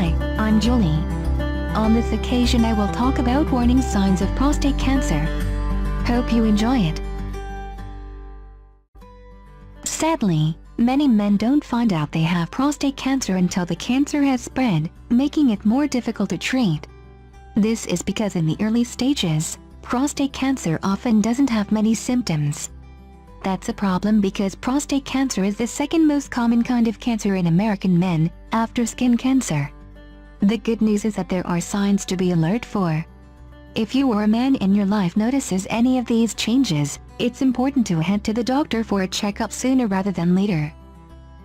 Hi, I'm Julie. On this occasion I will talk about warning signs of prostate cancer. Hope you enjoy it. Sadly, many men don't find out they have prostate cancer until the cancer has spread, making it more difficult to treat. This is because in the early stages, prostate cancer often doesn't have many symptoms. That's a problem because prostate cancer is the second most common kind of cancer in American men, after skin cancer. The good news is that there are signs to be alert for. If you or a man in your life notices any of these changes, it's important to head to the doctor for a checkup sooner rather than later.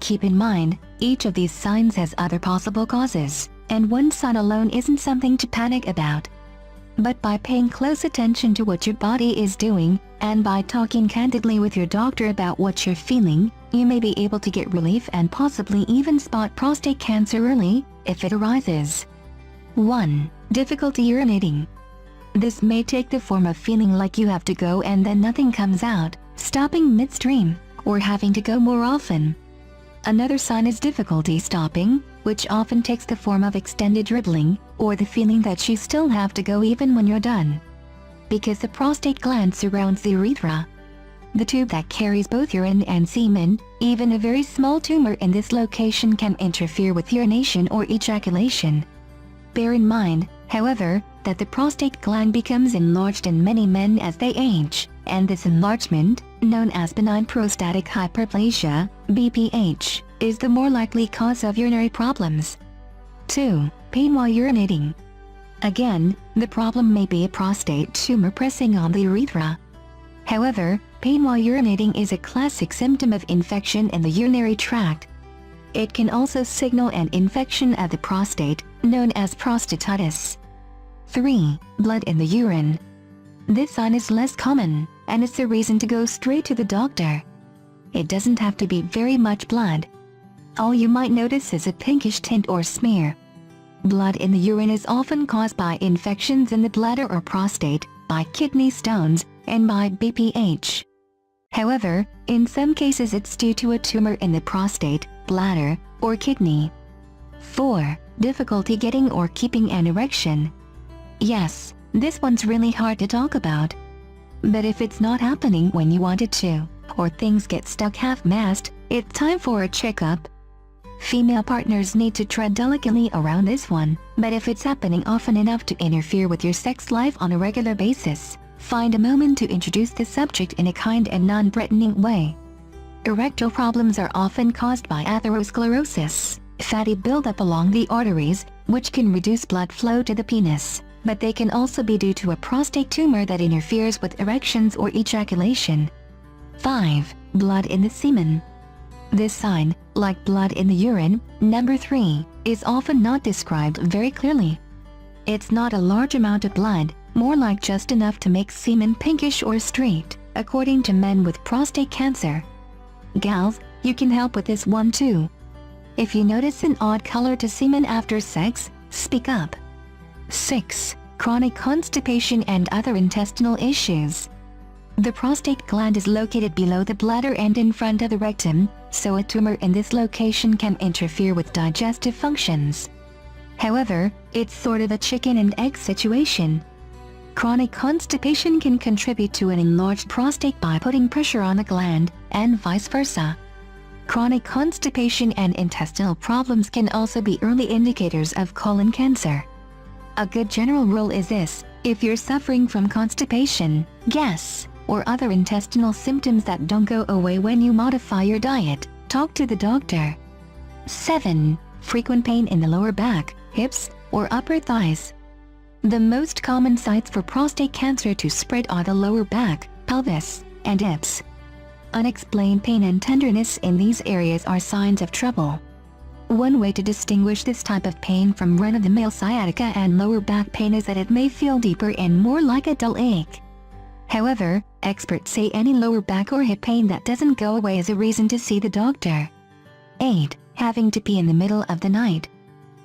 Keep in mind, each of these signs has other possible causes, and one sign alone isn't something to panic about. But by paying close attention to what your body is doing, and by talking candidly with your doctor about what you're feeling, you may be able to get relief and possibly even spot prostate cancer early, if it arises. 1. Difficulty urinating. This may take the form of feeling like you have to go and then nothing comes out, stopping midstream, or having to go more often. Another sign is difficulty stopping, which often takes the form of extended dribbling, or the feeling that you still have to go even when you're done. Because the prostate gland surrounds the urethra, the tube that carries both urine and semen, even a very small tumor in this location can interfere with urination or ejaculation. Bear in mind, however, that the prostate gland becomes enlarged in many men as they age, and this enlargement, known as benign prostatic hyperplasia, BPH, is the more likely cause of urinary problems. 2. Pain while urinating. Again, the problem may be a prostate tumor pressing on the urethra. However, pain while urinating is a classic symptom of infection in the urinary tract. It can also signal an infection of the prostate, known as prostatitis. 3. Blood in the urine. This sign is less common, and it's a reason to go straight to the doctor. It doesn't have to be very much blood. All you might notice is a pinkish tint or smear. Blood in the urine is often caused by infections in the bladder or prostate, by kidney stones, and by BPH. However, in some cases it's due to a tumor in the prostate, bladder, or kidney. 4. Difficulty getting or keeping an erection. Yes, this one's really hard to talk about. But if it's not happening when you want it to, or things get stuck half-mast, it's time for a checkup. Female partners need to tread delicately around this one, but if it's happening often enough to interfere with your sex life on a regular basis, find a moment to introduce the subject in a kind and non-threatening way. Erectile problems are often caused by atherosclerosis, fatty buildup along the arteries, which can reduce blood flow to the penis, but they can also be due to a prostate tumor that interferes with erections or ejaculation. 5. Blood in the semen. This sign, like blood in the urine, number 3, is often not described very clearly. It's not a large amount of blood, more like just enough to make semen pinkish or streaked, according to men with prostate cancer. Gals, you can help with this one too. If you notice an odd color to semen after sex, speak up. 6. Chronic constipation and other intestinal issues. The prostate gland is located below the bladder and in front of the rectum, so a tumor in this location can interfere with digestive functions. However, it's sort of a chicken and egg situation. Chronic constipation can contribute to an enlarged prostate by putting pressure on the gland, and vice versa. Chronic constipation and intestinal problems can also be early indicators of colon cancer. A good general rule is this: if you're suffering from constipation, gas, or other intestinal symptoms that don't go away when you modify your diet, talk to the doctor. 7. Frequent pain in the lower back, hips, or upper thighs. The most common sites for prostate cancer to spread are the lower back, pelvis, and hips. Unexplained pain and tenderness in these areas are signs of trouble. One way to distinguish this type of pain from run-of-the-mill sciatica and lower back pain is that it may feel deeper and more like a dull ache. However, experts say any lower back or hip pain that doesn't go away is a reason to see the doctor. 8. Having to pee in the middle of the night.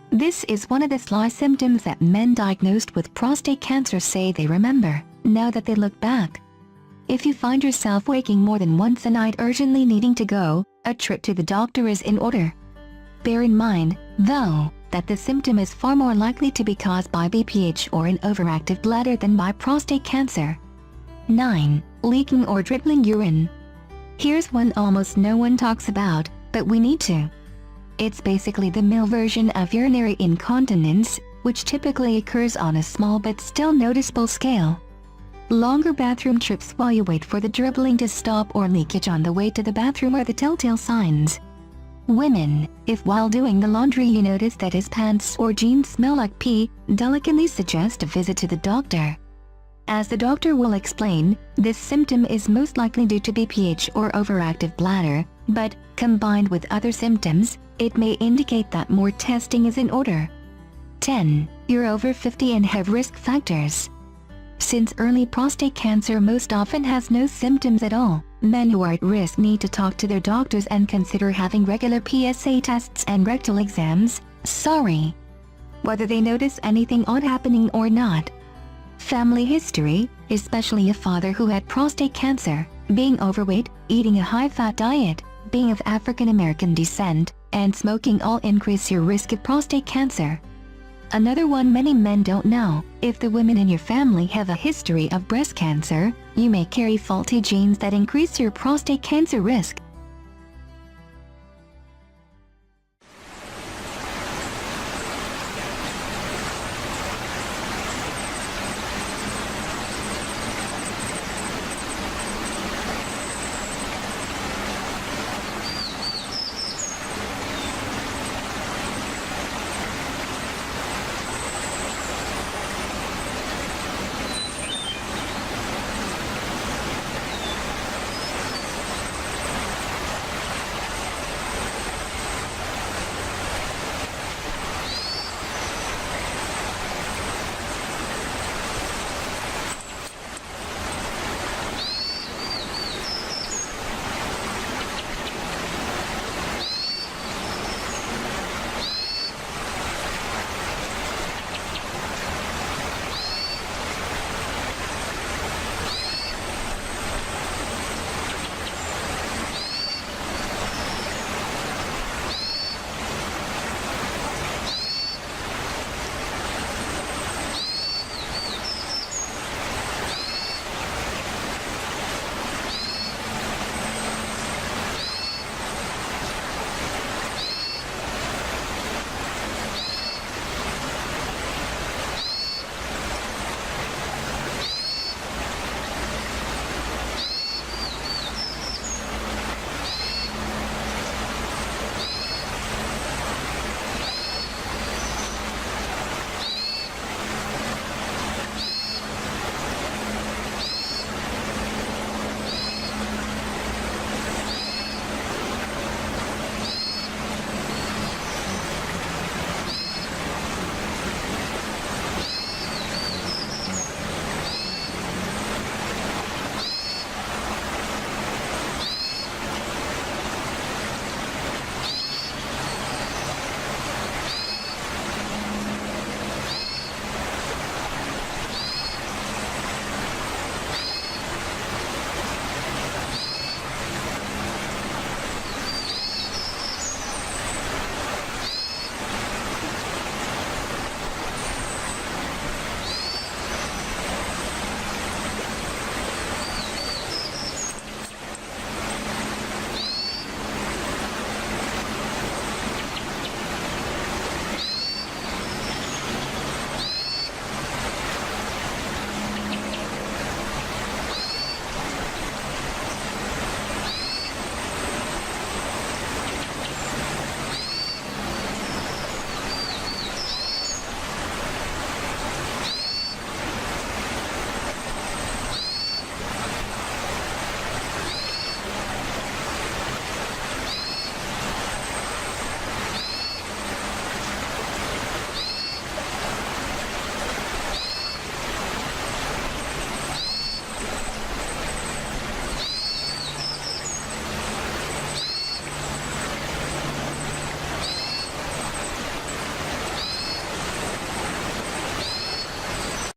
This is one of the sly symptoms that men diagnosed with prostate cancer say they remember, now that they look back. If you find yourself waking more than once a night urgently needing to go, a trip to the doctor is in order. Bear in mind, though, that the symptom is far more likely to be caused by BPH or an overactive bladder than by prostate cancer. 9. Leaking or dribbling urine. Here's one almost no one talks about, but we need to. It's basically the male version of urinary incontinence, which typically occurs on a small but still noticeable scale. Longer bathroom trips while you wait for the dribbling to stop or leakage on the way to the bathroom are the telltale signs. Women, if while doing the laundry you notice that his pants or jeans smell like pee, delicately suggest a visit to the doctor. As the doctor will explain, this symptom is most likely due to BPH or overactive bladder, but, combined with other symptoms, it may indicate that more testing is in order. 10. You're over 50 and have risk factors. Since early prostate cancer most often has no symptoms at all, men who are at risk need to talk to their doctors and consider having regular PSA tests and rectal exams, whether they notice anything odd happening or not. Family history, especially a father who had prostate cancer, being overweight, eating a high-fat diet, being of African American descent, and smoking all increase your risk of prostate cancer. Another one many men don't know, if the women in your family have a history of breast cancer, you may carry faulty genes that increase your prostate cancer risk.